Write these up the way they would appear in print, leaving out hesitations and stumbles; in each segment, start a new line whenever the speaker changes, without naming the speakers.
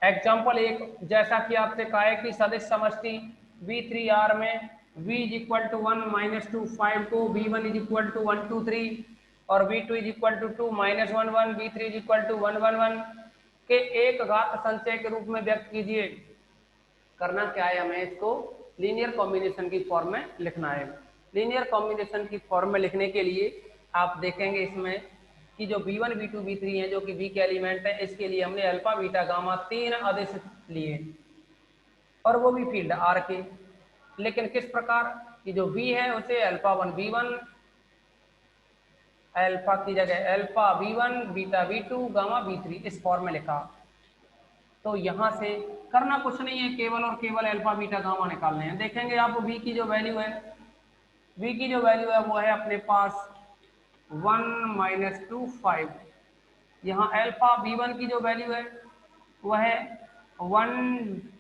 Example एक, जैसा कि आपसे कहा है कि सदिश समष्टि V3R में V is equal to 1 minus 2 5 को V1 इज इक्वल टू 1 2 3 और V2 is equal to 2 minus 1 1 V3 is equal to 1 1 1 के एक घात संचय के रूप में व्यक्त कीजिए। करना क्या है, हमें इसको लीनियर कॉम्बिनेशन की फॉर्म में लिखना है। लीनियर कॉम्बिनेशन की फॉर्म में लिखने के लिए आप देखेंगे इसमें कि जो V1 V2 V3 है जो कि V के एलिमेंट है, इसके लिए हमने अल्फा बीटा गामा तीन आदेश लिए और वो भी फील्ड R के। लेकिन किस प्रकार कि जो V है उसे अल्फा 1 V1 अल्फा की जगह alpha V1 beta V2 gamma V3 इस फॉर्म में लिखा। तो यहां से करना कुछ नहीं है, केवल और केवल अल्फा बीटा गामा निकालने हैं। देखेंगे आप V की जो वैल्यू है, V की जो वैल्यू है वो है अपने पास 1 माइनस 2 5। यहाँ अल्फा V1 की जो वैल्यू है वो है 1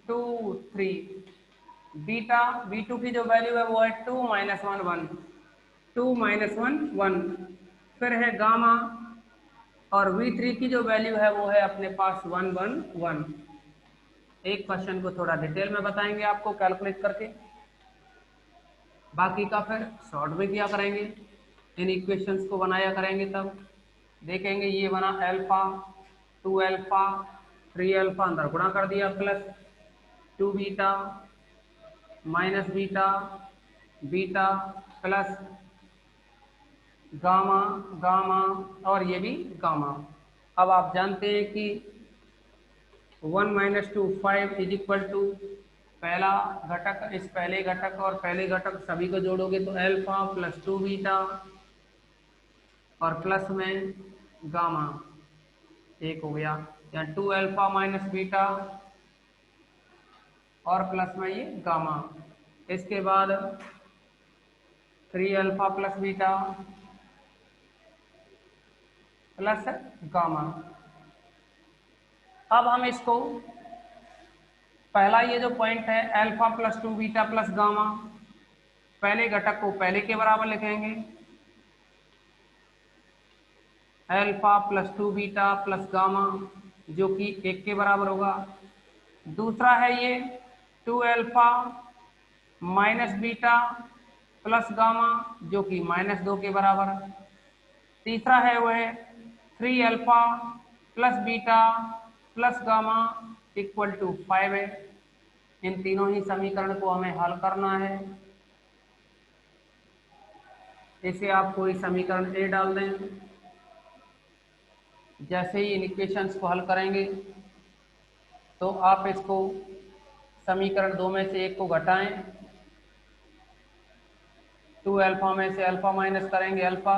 2 3। बीटा V2 की जो वैल्यू है वो है 2 माइनस 1 1 2 माइनस 1 1। फिर है गामा और V3 की जो वैल्यू है वो है अपने पास 1 1 1। एक क्वेश्चन को थोड़ा डिटेल में बताएंगे आपको कैलकुलेट करके, बाकी का फिर शॉर्ट में किया करेंगे, इन इक्वेशंस को बनाया करेंगे। तब देखेंगे ये बना अल्फा 2 अल्फा 3 अल्फा अंदर गुणा कर दिया plus 2 beta minus beta beta plus gamma gamma और ये भी गामा। अब आप जानते हैं कि 1 माइनस 2 5 इज इक्वल टू पहला घटक, इस पहले घटक और पहले घटक सभी को जोड़ोगे तो अल्फा प्लस 2 बीटा और प्लस में गामा एक हो गया, या 2 अल्फा माइनस बीटा और प्लस में ये गामा। इसके बाद 3 alpha plus beta plus gamma. अब हम इसको पहला ये जो पॉइंट है alpha plus 2 beta plus gamma, पहले घटक को पहले के बराबर लिखेंगे alpha plus 2 beta plus gamma जो कि 1 के बराबर होगा। दूसरा है ये 2 alpha minus beta plus gamma जो कि -2 के बराबर। तीसरा है वह 3 alpha plus beta plus gamma equal to 5 है। इन तीनों ही समीकरण को हमें हल करना है। इसे आप कोई समीकरण ए डाल दें। जैसे ही इन इक्वेशंस को हल करेंगे तो आप इसको समीकरण 2 में से एक को घटाएं, 2 अल्फा में से अल्फा माइनस करेंगे अल्फा,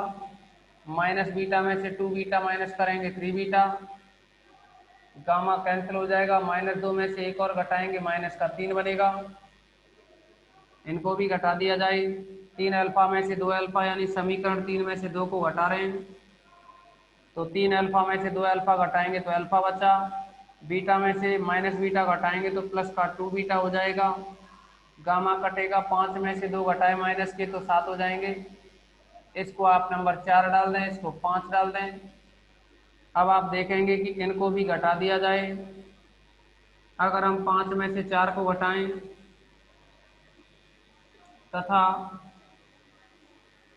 माइनस बीटा में से 2 बीटा माइनस करेंगे 3 बीटा, गामा कैंसिल हो जाएगा, -2 में से एक और घटाएंगे माइनस का 3 बनेगा, इनको भी घटा दिया जाए। 3 अल्फा में से 2 अल्फा यानी समीकरण 3 में से 2 को घटा रहे हैं तो 3 अल्फा में से 2 अल्फा घटाएंगे तो अल्फा बचा, बीटा में से माइनस बीटा घटाएंगे तो प्लस का 2 बीटा हो जाएगा, गामा कटेगा, 5 में से 2 घटाए माइनस के तो 7 हो जाएंगे। इसको आप नंबर 4 डाल दें, इसको 5 डाल दें। अब आप देखेंगे कि इनको भी घटा दिया जाए। अगर हम 5 में से 4 को घटाएं तथा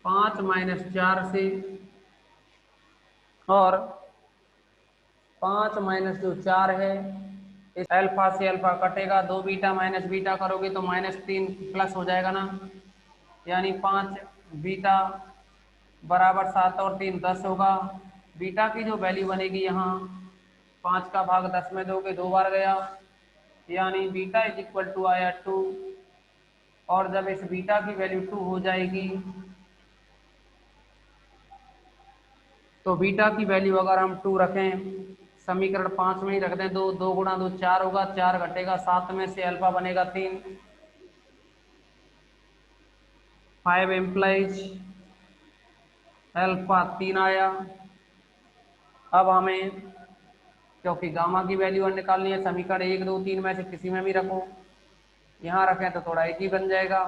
5 माइनस 4 से और 5 माइनस जो 4 है, इस अल्फा से अल्फा कटेगा, 2 बीटा माइनस बीटा करोगे तो -3 प्लस हो जाएगा ना, यानी 5 बीटा बराबर 7 और 3 10 होगा। बीटा की जो वैल्यू बनेगी यहाँ 5 का भाग 10 में दोगे 2 बार गया, यानी बीटा इज इक्वल टू आया 2। और जब इस बीटा की वैल्यू 2 हो जाएगी तो बीटा की वैल्यू अगर हम 2 रखें, समीकरण 5 में ही रख दें, 2 2 गुणा 2 4 होगा, 4 घटेगा 7 में से अल्फा बनेगा 3, 5 इम्प्लाइज अल्फा 3 आया। अब हमें क्योंकि गामा की वैल्यू निकालनी है, समीकरण 1 2 3 में से किसी में भी रखो, यहाँ रखें तो थोड़ा एक ही बन जाएगा,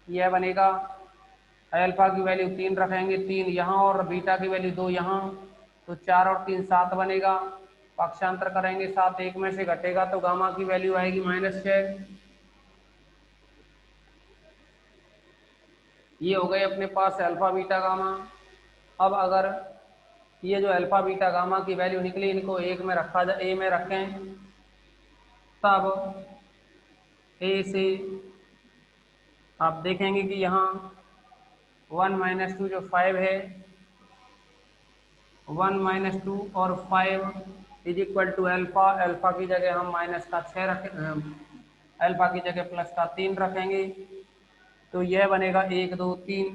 यह बनेगा अल्फा की वैल्यू 3 रखेंगे, 3 यहाँ और बीटा की वैल्यू 2 यहाँ, तो 4 और 3 7 बनेगा पक्षांतर करेंगे 7 1 में से घटेगा तो गामा की वैल्यू आएगी -6। ये हो गए अपने पास अल्फा बीटा गामा। अब अगर ये जो अल्फा बीटा गामा की वैल्यू निकली इनको एक में रखा जाए, ए में रखें, तब ए से आप देखेंगे कि यहाँ 1 - 2 जो 5 है, 1 - 2 और 5 is equal to alpha. Alpha की जगह हम -6 रखें, अल्फा की जगह +3 रखेंगे, तो यह बनेगा 1 2 3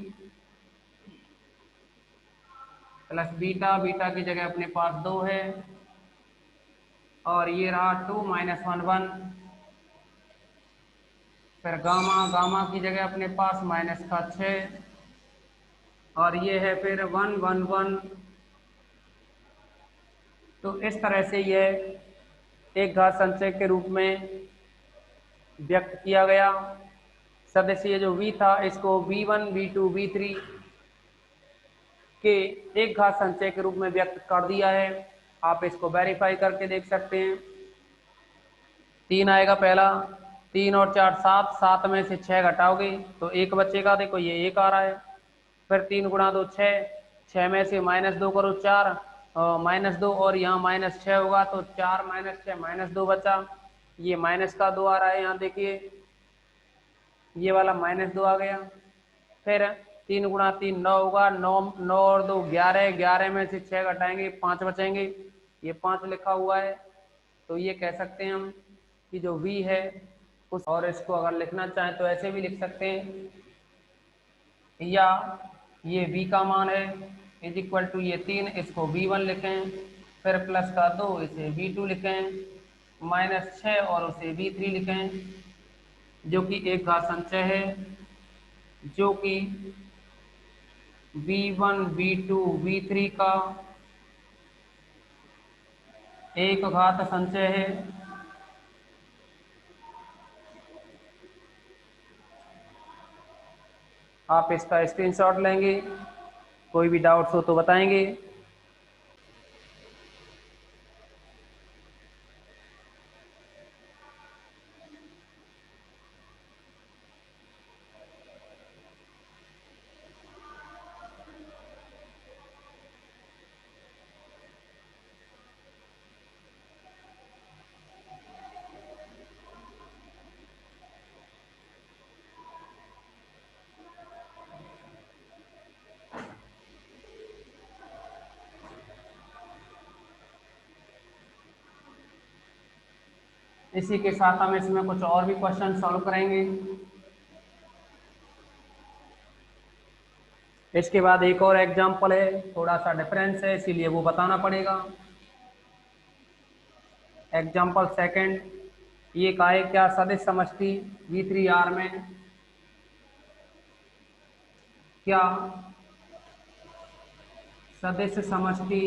प्लस बीटा, बीटा की जगह अपने पास 2 है, और ये रहा 2 - 1 1। फिर गामा, गामा की जगह अपने पास -6 और ये है फिर 1 1 1। तो इस तरह से यह एक घात संचय के रूप में व्यक्त किया गया। सदस्य जो v था इसको v1 v2 v3 के एक घात संचय के रूप में व्यक्त कर दिया है। आप इसको वेरीफाई करके देख सकते हैं। 3 आएगा पहला, 3 और 4 7, 7 में से 6 घटाओगे तो 1 बचेगा। देखो ये 1 आ रहा है। फिर 3 गुणा 2 6, 6 में से -2 करो 4, -2 और यहाँ -6 होगा तो 4 - 6 -2 बचा। ये -2 आ रहा है, यहाँ देखिए ये वाला -2 आ गया। फिर 3 गुणा 3 9 होगा, 9 और 2 11, 11 में से 6 घटाएंगे 5 बचेंगे, ये 5 लिखा हुआ है। तो ये कह सकते हैं हम कि जो v है उस, और इसको अगर लिखना चाहें तो ऐसे भी लिख सकते हैं, या ये v का मान है इज इक्वल टू ये 3, इसको v1 लिखें, फिर +2 इसे v2 लिखें, -6 और उसे v3 लिखें, जो कि एक घात संचय है, जो कि v1 v2 v3 का एक घात संचय है। आप इसका स्क्रीनशॉट लेंगे, कोई भी डाउट्स हो तो बताएंगे। इसी के साथ हम इसमें कुछ और भी क्वेश्चन सॉल्व करेंगे। इसके बाद एक और एग्जाम्पल है, थोड़ा सा डिफरेंस है इसीलिए वो बताना पड़ेगा। एग्जाम्पल सेकंड, ये कहा है क्या सदिश समष्टि V3R में क्या सदिश समष्टि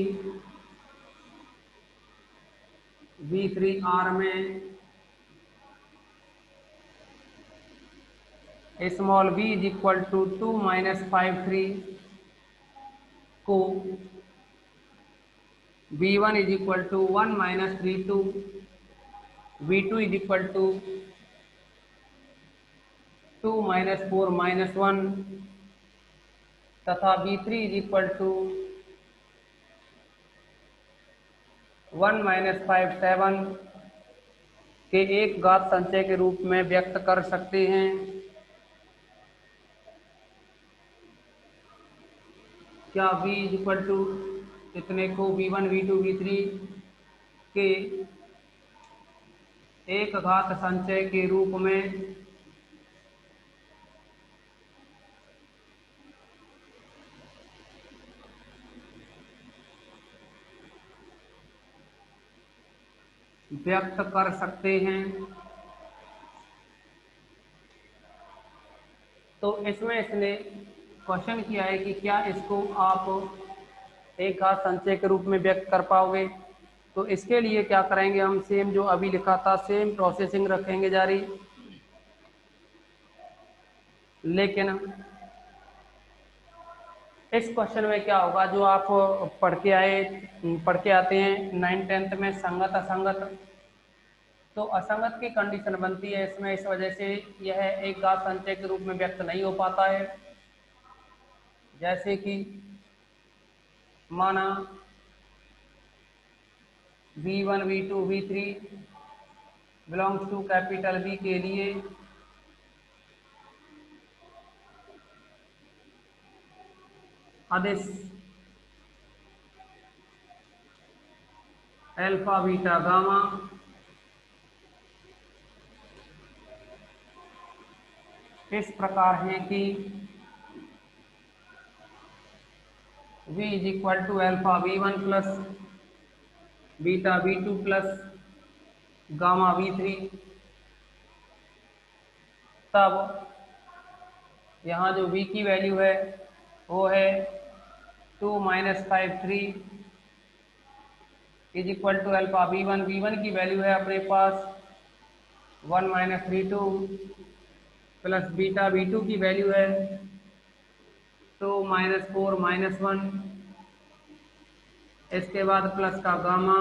V3R में small v is equal to 2 - 5 3 को v1 is equal to 1 - 3 2, v2 is equal to 2 - 4 - 1 तथा v3 इज इक्वल टू 1 - 5 7 के एक घात संचय के रूप में व्यक्त कर सकते हैं। क्या v इज इक्वल टू इतने को v1 v2 v3 के एक घात संचय के रूप में व्यक्त कर सकते हैं। तो इसमें इसने क्वेश्चन किया है कि क्या इसको आप एक घात संचय के रूप में व्यक्त कर पाओगे। तो इसके लिए क्या करेंगे, हम सेम जो अभी लिखा था सेम प्रोसेसिंग रखेंगे जारी, लेकिन इस क्वेश्चन में क्या होगा, जो आप पढ़ के आते हैं 9th 10th में, संगत असंगत, तो असंगत की कंडीशन बनती है इसमें, इस वजह से यह एक घात संचय के रूप में व्यक्त नहीं हो पाता है। जैसे कि माना V1 V2 V3 belongs to capital B के लिए अदिश अल्फा बीटा गामा इस प्रकार है कि V is equal to alpha V1 plus beta V2 plus gamma V3, तब यहाँ जो V की वैल्यू है वो है 2 - 5 3 is equal to alpha V1 की वैल्यू है अपने पास 1 - 3 2 प्लस बीटा V2 की वैल्यू है 2 - 4 - 1, इसके बाद प्लस का गामा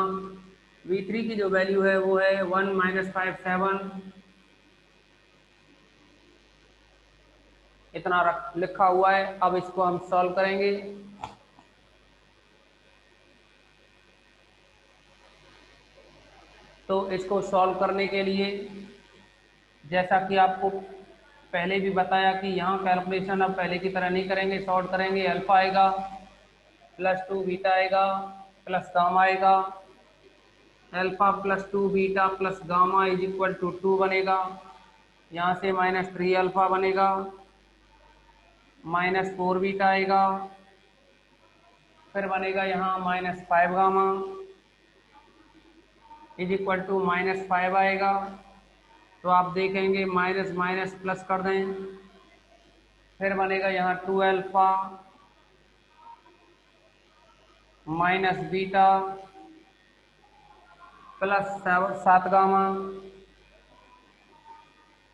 V3 की जो वैल्यू है वो है 1 - 5 7, इतना लिखा हुआ है। अब इसको हम सॉल्व करेंगे। तो इसको सॉल्व करने के लिए जैसा कि आपको पहले भी बताया कि यहाँ कैलकुलेशन अब पहले की तरह नहीं करेंगे, सॉल्व करेंगे। अल्फा आएगा प्लस 2 बीटा आएगा प्लस गामा आएगा, alpha plus 2 beta plus gamma is equal to 2 बनेगा, यहाँ से -3 अल्फा बनेगा, -4 बीटा आएगा, फिर बनेगा यहाँ -5 गामा इज इक्वल टू -5 आएगा। तो आप देखेंगे माइनस माइनस प्लस कर दें, फिर बनेगा यहाँ 2 alpha minus beta plus 7 gamma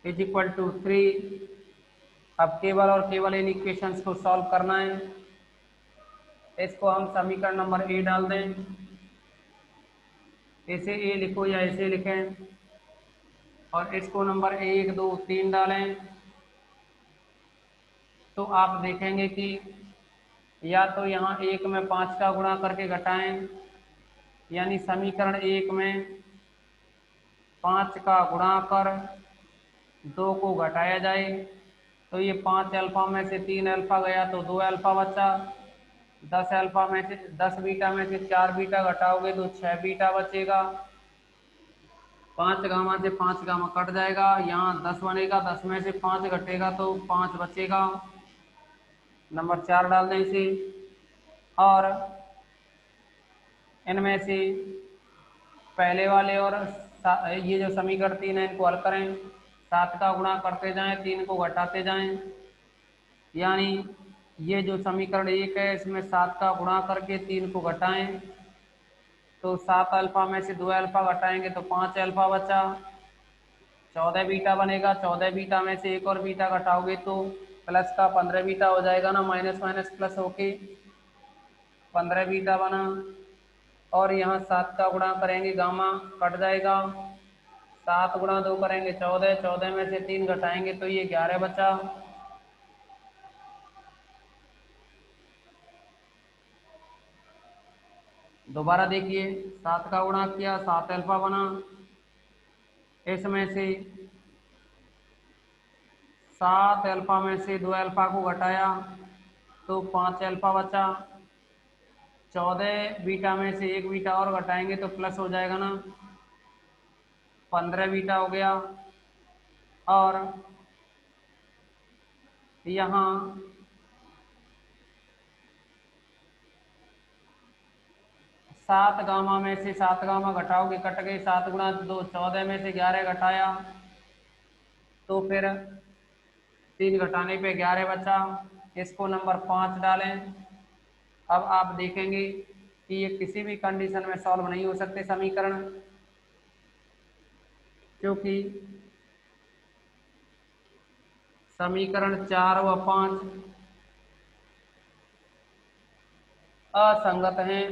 is equal to 3। अब केवल और केवल इन इक्वेशंस को सॉल्व करना है। इसको हम समीकरण नंबर ए डाल दें, ऐसे ए लिखो या ऐसे लिखें, और इसको नंबर 1 2 3 डालें। तो आप देखेंगे कि या तो यहाँ 1 में 5 का गुणा करके घटाएं, यानी समीकरण 1 में 5 का गुणा कर 2 को घटाया जाए, तो ये 5 अल्फा में से 3 अल्फा गया तो 2 अल्फा बचा, 10 अल्फा में से 10 बीटा में से 4 बीटा घटाओगे तो 6 बीटा बचेगा, 5 गामा से 5 गामा कट जाएगा, यहाँ 10 बनेगा, 10 में से 5 घटेगा तो 5 बचेगा, नंबर 4 डाल दें इसे। और इनमें से पहले वाले और ये जो समीकरण 3 है इनको हल करें, 7 का गुणा करते जाएं, 3 को घटाते जाएं, यानी ये जो समीकरण 1 है इसमें 7 का गुणा करके 3 को घटाएं, तो 7 अल्फा में से 2 अल्फा घटाएंगे तो 5 अल्फा बचा, 14 बीटा बनेगा, 14 बीटा में से एक और बीटा घटाओगे तो प्लस का 15 बीटा हो जाएगा ना, माइनस माइनस प्लस होके 15 बीटा बना। और यहाँ 7 का गुणा करेंगे, गामा कट जाएगा, 7 गुणा 2 करेंगे 14, 14 में से 3 घटाएंगे तो ये 11 बचा। दोबारा देखिए, 7 का गुणा किया, 7 अल्फा बना, इसमें से 7 अल्फा में से 2 अल्फा को घटाया तो 5 अल्फा बचा, 14 बीटा में से एक बीटा और घटाएंगे तो प्लस हो जाएगा ना, 15 बीटा हो गया। और यहाँ 7 गामा में से 7 गामा घटाओगे, कट गए, 7 गुणा 2 14 में से 11 घटाया तो फिर 3 घटाने पे 11 बचा, इसको नंबर 5 डालें। अब आप देखेंगे कि ये किसी भी कंडीशन में सॉल्व नहीं हो सकते समीकरण, क्योंकि समीकरण 4 व 5 असंगत हैं।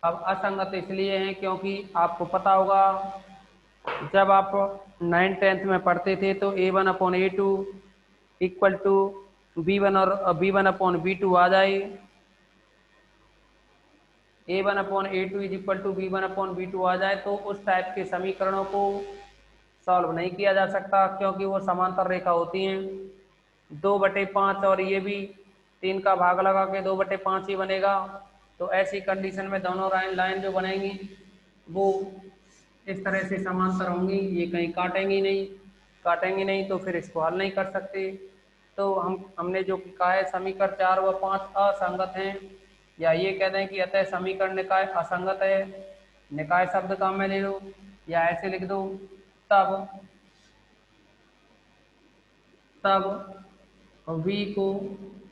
अब असंगत इसलिए हैं क्योंकि आपको पता होगा जब आप 9th-10th में पढ़ते थे तो A1/A2 इक्वल टू B1 और B1/B2 आ जाए। A1/A2 is equal to B1/B2 आ जाए तो उस टाइप के समीकरणों को सॉल्व नहीं किया जा सकता क्योंकि वो समांतर रेखा होती हैं। 2/5 और ये भी 3 का भाग लगा के 2/5 ही बनेगा। तो ऐसी कंडीशन में दोनों लाइन जो बनेंगी वो इस तरह से समांतर होंगी, ये कहीं काटेंगी नहीं तो फिर इसको हल नहीं कर सकते। तो हमने जो कहा है समीकरण 4 व 5 असंगत हैं, या ये कह दें कि अतः समीकरण निकाय असंगत है। निकाय शब्द काम में ले लो या ऐसे लिख दो, तब V को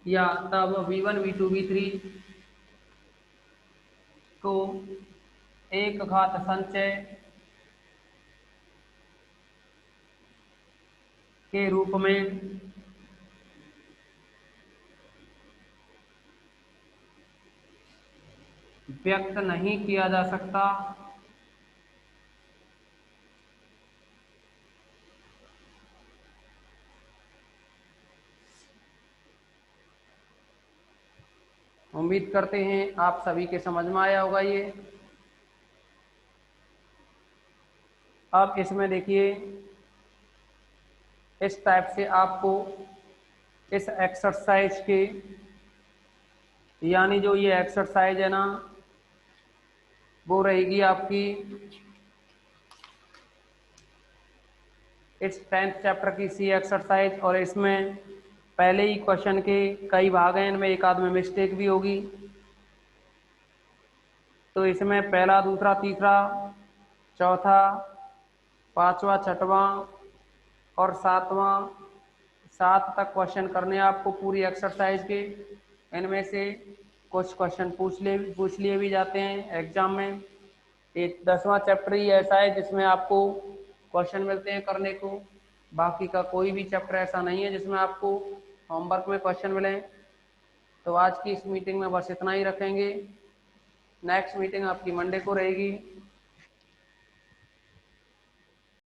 या तब V1 V2 V3 को एक घात संचय के रूप में व्यक्त नहीं किया जा सकता। उम्मीद करते हैं आप सभी के समझ में आया होगा ये। अब इसमें देखिए इस टाइप से आपको इस एक्सरसाइज के, यानी जो ये एक्सरसाइज है ना वो रहेगी आपकी इस 10th चैप्टर की सी एक्सरसाइज, और इसमें पहले ही क्वेश्चन के कई भाग हैं, इनमें एक आध में मिस्टेक भी होगी। तो इसमें पहला, दूसरा, तीसरा, चौथा, पांचवा, छठवां और सातवां, 7 तक क्वेश्चन करने आपको पूरी एक्सरसाइज के। इनमें से कुछ क्वेश्चन पूछ लिए भी जाते हैं एग्जाम में। एक 10वां चैप्टर ही ऐसा है जिसमें आपको क्वेश्चन मिलते हैं करने को, बाकी का कोई भी चैप्टर ऐसा नहीं है जिसमें आपको होमवर्क में क्वेश्चन मिले। तो आज की इस मीटिंग में बस इतना ही रखेंगे। नेक्स्ट मीटिंग आपकी मंडे को रहेगी।